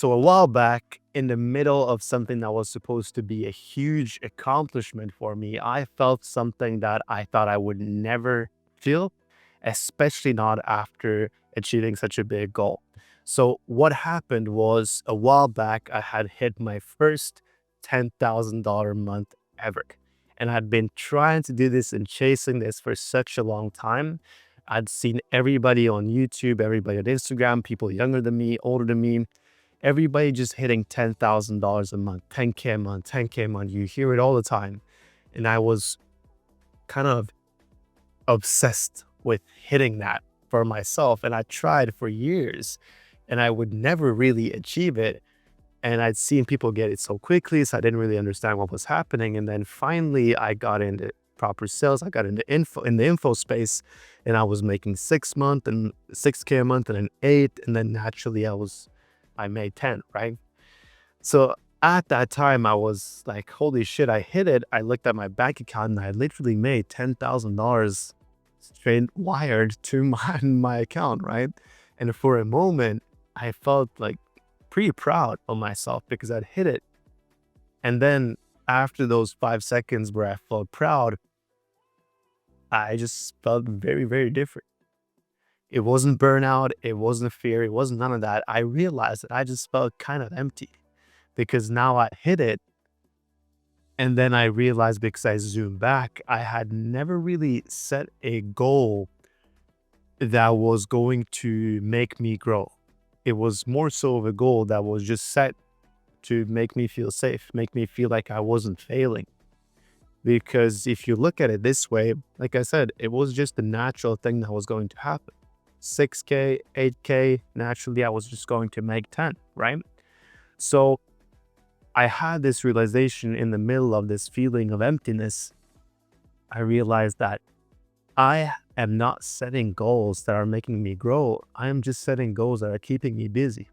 So a while back, in the middle of something that was supposed to be a huge accomplishment for me, I felt something that I thought I would never feel, especially not after achieving such a big goal. So what happened was a while back, I had hit my first $10,000 month ever. And I'd been trying to do this and chasing this for such a long time. I'd seen everybody on YouTube, everybody on Instagram, people younger than me, older than me, everybody just hitting $10,000 a month, 10K a month, 10K a month. You hear it all the time. And I was kind of obsessed with hitting that for myself. And I tried for years and I would never really achieve it. And I'd seen people get it so quickly, so I didn't really understand what was happening. And then finally I got into proper sales. I got into info space, and I was making 6 month and 6K a month and an 8. And then naturally I made 10, right? So at that time, I was like, holy shit, I hit it. I looked at my bank account and I literally made $10,000 straight wired to my account, right? And for a moment, I felt like pretty proud of myself because I'd hit it. And then after those 5 seconds where I felt proud, I just felt very, very different. It wasn't burnout. It wasn't fear. It wasn't none of that. I realized that I just felt kind of empty because now I hit it. And then I realized, because I zoomed back, I had never really set a goal that was going to make me grow. It was more so of a goal that was just set to make me feel safe, make me feel like I wasn't failing. Because if you look at it this way, like I said, it was just the natural thing that was going to happen. 6K, 8K, naturally, I was just going to make 10, right? So I had this realization in the middle of this feeling of emptiness. I realized that I am not setting goals that are making me grow. I am just setting goals that are keeping me busy.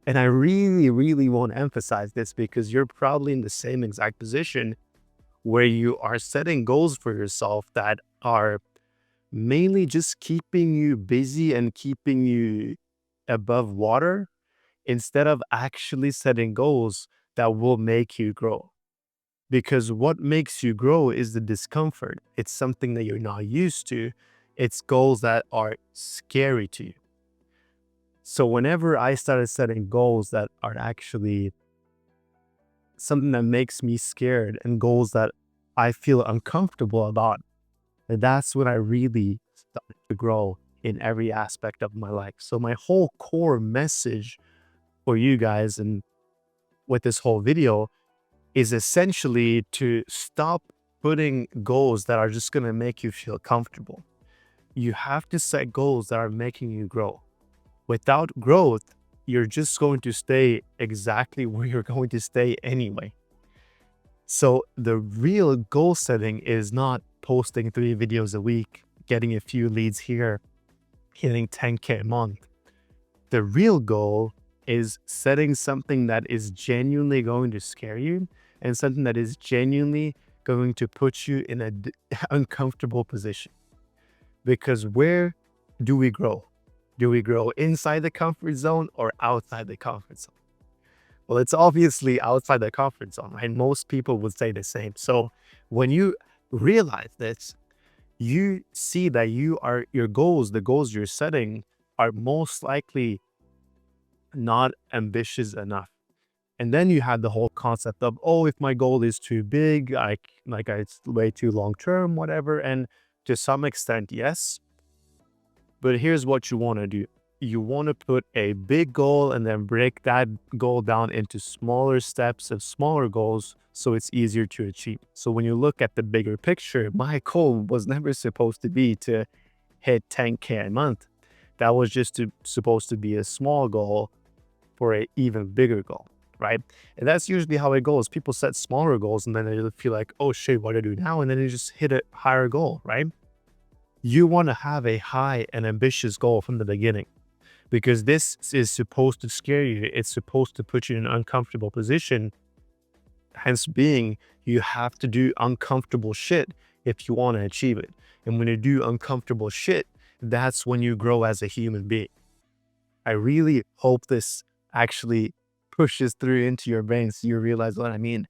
And I really, really want to emphasize this because you're probably in the same exact position where you are setting goals for yourself that are mainly just keeping you busy and keeping you above water instead of actually setting goals that will make you grow. Because what makes you grow is the discomfort. It's something that you're not used to. It's goals that are scary to you. So whenever I started setting goals that are actually something that makes me scared and goals that I feel uncomfortable about, that's when I really started to grow in every aspect of my life. So my whole core message for you guys and with this whole video is essentially to stop putting goals that are just going to make you feel comfortable. You have to set goals that are making you grow. Without growth, you're just going to stay exactly where you're going to stay anyway. So the real goal setting is not posting 3 videos a week, getting a few leads here, hitting 10K a month. The real goal is setting something that is genuinely going to scare you and something that is genuinely going to put you in an uncomfortable position. Because where do we grow? Do we grow inside the comfort zone or outside the comfort zone? Well, it's obviously outside the comfort zone, right? Most people would say the same. So when you realize this, you see that your goals, the goals you're setting, are most likely not ambitious enough. And then you have the whole concept of, oh, if my goal is too big, it's way too long term, whatever. And to some extent, yes. But here's what you want to do. You want to put a big goal and then break that goal down into smaller steps and smaller goals so it's easier to achieve. So when you look at the bigger picture, my goal was never supposed to be to hit 10K a month. That was just supposed to be a small goal for an even bigger goal, right? And that's usually how it goes. People set smaller goals and then they feel like, oh shit, what do I do now? And then they just hit a higher goal, right? You want to have a high and ambitious goal from the beginning, because this is supposed to scare you. It's supposed to put you in an uncomfortable position. Hence being, you have to do uncomfortable shit if you want to achieve it. And when you do uncomfortable shit, that's when you grow as a human being. I really hope this actually pushes through into your brain so you realize what I mean.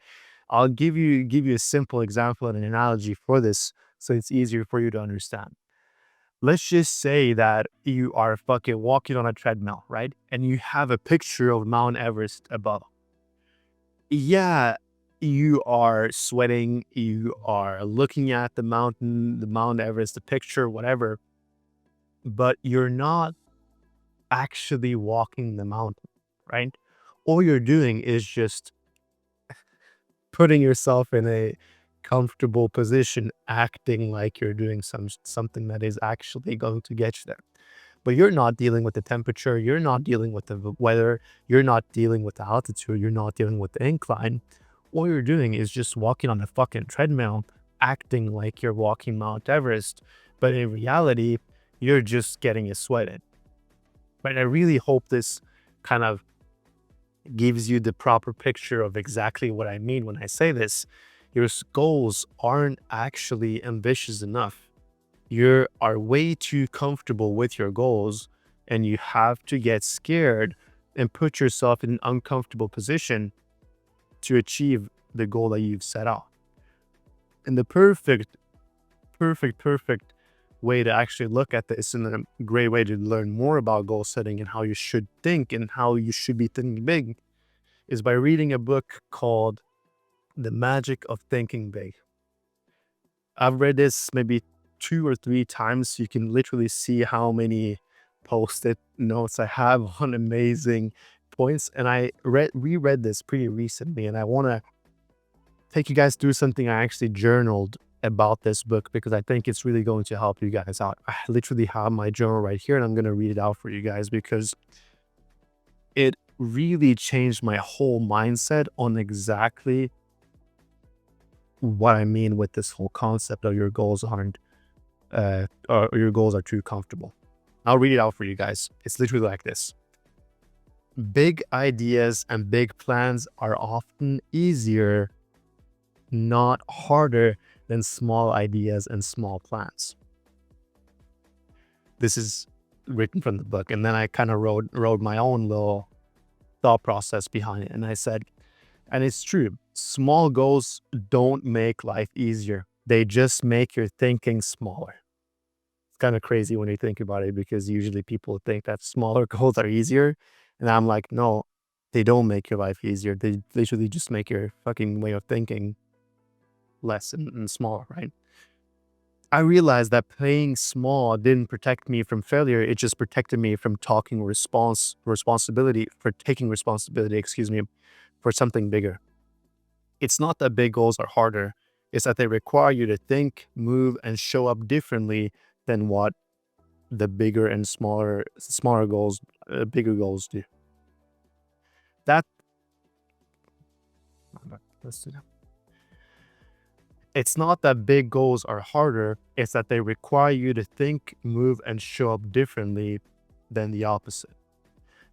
I'll give you a simple example and an analogy for this so it's easier for you to understand. Let's just say that you are fucking walking on a treadmill, right? And you have a picture of Mount Everest above. Yeah, you are sweating, you are looking at the mountain, the Mount Everest, the picture, whatever, but you're not actually walking the mountain, right? All you're doing is just putting yourself in a comfortable position, acting like you're doing something that is actually going to get you there. But you're not dealing with the temperature, you're not dealing with the weather, you're not dealing with the altitude, you're not dealing with the incline. All you're doing is just walking on a fucking treadmill, acting like you're walking Mount Everest. But in reality, you're just getting a sweat in. But I really hope this kind of gives you the proper picture of exactly what I mean when I say this. Your goals aren't actually ambitious enough. You are way too comfortable with your goals, and you have to get scared and put yourself in an uncomfortable position to achieve the goal that you've set out. And the perfect way to actually look at this, and a great way to learn more about goal setting and how you should think and how you should be thinking big, is by reading a book called The Magic of Thinking Big. I've read this maybe 2 or 3 times. So you can literally see how many post-it notes I have on amazing points. And I reread this pretty recently, and I want to take you guys through something I actually journaled about this book because I think it's really going to help you guys out. I literally have my journal right here, and I'm going to read it out for you guys because it really changed my whole mindset on exactly what I mean with this whole concept of your goals aren't or your goals are too comfortable. I'll read it out for you guys. It's literally like this. Big ideas and big plans are often easier, not harder, than small ideas and small plans. This is written from the book. And then I kind of wrote my own little thought process behind it. And I said, and it's true, small goals don't make life easier. They just make your thinking smaller. It's kind of crazy when you think about it because usually people think that smaller goals are easier. And I'm like, no, they don't make your life easier. They literally just make your fucking way of thinking less and smaller, right? I realized that playing small didn't protect me from failure. It just protected me from taking responsibility, for something bigger. It's not that big goals are harder. It's that they require you to think, move, and show up differently than what the bigger and smaller goals, bigger goals do. Let's do that. It's not that big goals are harder. It's that they require you to think, move, and show up differently than the opposite.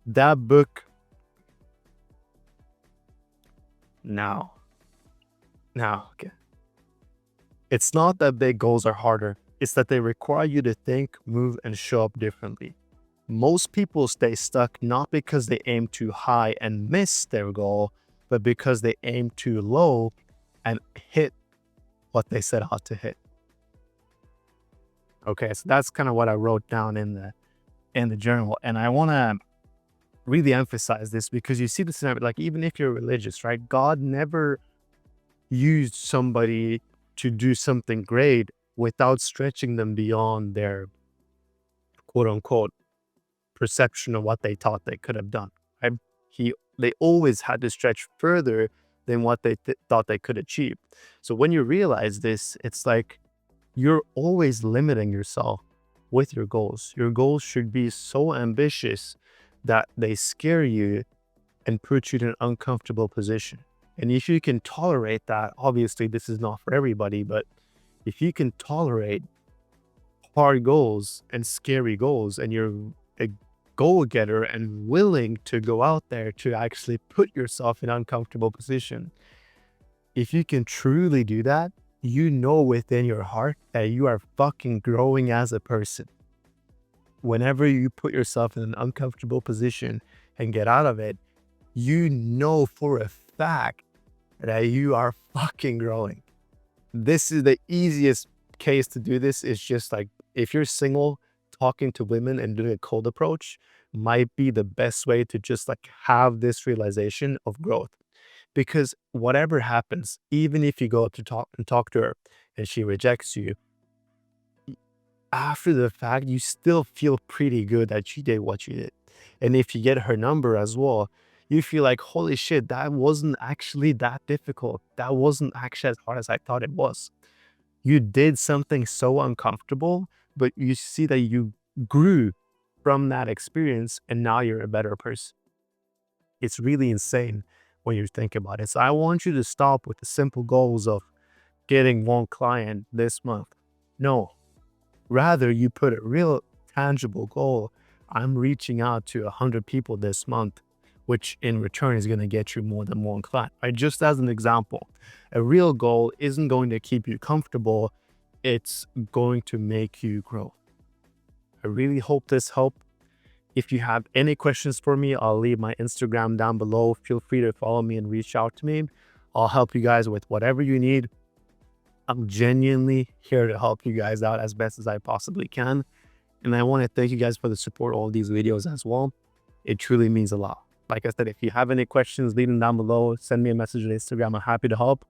That book. Now, okay. It's not that big goals are harder. It's that they require you to think, move, and show up differently. Most people stay stuck not because they aim too high and miss their goal, but because they aim too low and hit what they set out to hit. Okay, so that's kind of what I wrote down in the journal. And I want to really emphasize this because you see this in, like, even if you're religious, right? God never used somebody to do something great without stretching them beyond their quote unquote perception of what they thought they could have done, right? They always had to stretch further than what they thought they could achieve. So when you realize this, it's like you're always limiting yourself with your goals. Your goals should be so ambitious that they scare you and put you in an uncomfortable position. And if you can tolerate that, obviously this is not for everybody, but if you can tolerate hard goals and scary goals, and you're a goal getter and willing to go out there to actually put yourself in an uncomfortable position, if you can truly do that, you know within your heart that you are fucking growing as a person. Whenever you put yourself in an uncomfortable position and get out of it, you know for a fact that you are fucking growing. This is the easiest case to do this. Is just like, if you're single, talking to women and doing a cold approach might be the best way to just like have this realization of growth. Because whatever happens, even if you go up to talk to her and she rejects you, after the fact, you still feel pretty good that you did what you did. And if you get her number as well, you feel like, holy shit, that wasn't actually that difficult. That wasn't actually as hard as I thought it was. You did something so uncomfortable, but you see that you grew from that experience and now you're a better person. It's really insane when you think about it. So I want you to stop with the simple goals of getting one client this month. No, rather you put a real tangible goal. I'm reaching out to 100 people this month, which in return is going to get you more than one client. Right? Just as an example, a real goal isn't going to keep you comfortable. It's going to make you grow. I really hope this helped. If you have any questions for me, I'll leave my Instagram down below. Feel free to follow me and reach out to me. I'll help you guys with whatever you need. I'm genuinely here to help you guys out as best as I possibly can. And I want to thank you guys for the support of all these videos as well. It truly means a lot. Like I said, if you have any questions, leave them down below. Send me a message on Instagram. I'm happy to help.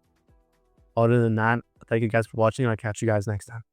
Other than that, thank you guys for watching. I'll catch you guys next time.